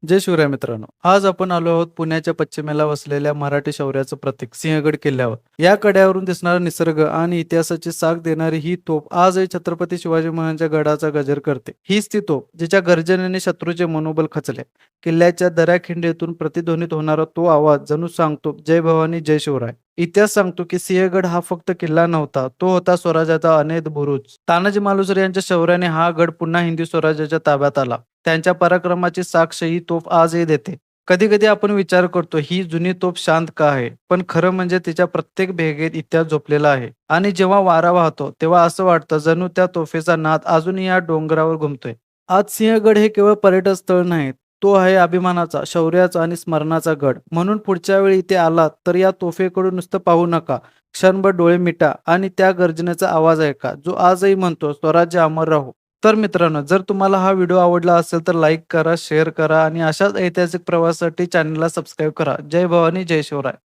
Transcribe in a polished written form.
जय शिवराय मित्रांनो. आज आपण आलो आहोत पुण्याच्या पश्चिमेला वसलेल्या मराठी शौर्याचं प्रतीक सिंहगड किल्ल्यावर. या कड्यावरून दिसणारा निसर्ग आणि इतिहासाची साक्ष देणारी ही तोफ आजही छत्रपती शिवाजी महाराजांच्या गडाचा गजर करते. हीच ती तोफ जिच्या गर्जनेने शत्रूचे मनोबल खचले. किल्ल्याच्या दऱ्याखिंडीतून प्रतिध्वनित होणारा तो आवाज जणू सांगतो जय भवानी जय शिवराय. इतिहास सांगतो की सिंहगड हा फक्त किल्ला नव्हता, तो होता स्वराज्याचा अनेक बुरुज. तानाजी मालुसरे यांच्या शौर्याने हा गड पुन्हा हिंदवी स्वराज्याच्या ताब्यात आला. त्यांच्या पराक्रमाची साक्ष ही तोफ आजही देते. कधी-कधी आपण विचार करतो ही जुनी तोफ शांत का आहे? पण खरं म्हणजे तिच्या प्रत्येक भेगेत इतिहास झोपलेला आहे. आणि जेव्हा वारा वाहतो, तेव्हा असं वाटतं जणू त्या तोफेचा नाद अजूनही या डोंगरावर घुमतोय. आज सिंहगड हे केवळ पर्यटन स्थळ नाही, तो आहे अभिमानाचा, शौर्याचा आणि स्मरणाचा गड. म्हणून पुढच्या वेळी इथे आलात तर या तोफेकडे नुसतं पाहू नका. क्षणभर डोळे मिटा आणि त्या गर्जनेचा आवाज ऐका, जो आजही म्हणतो स्वराज्य अमर राहो. तर मित्रांनो, जर तुम्हाला हा व्हिडिओ आवडला असेल तर लाईक करा, शेअर करा आणि अशाच ऐतिहासिक प्रवासासाठी चॅनलला सबस्क्राईब करा. जय भवानी, जय शिवराय.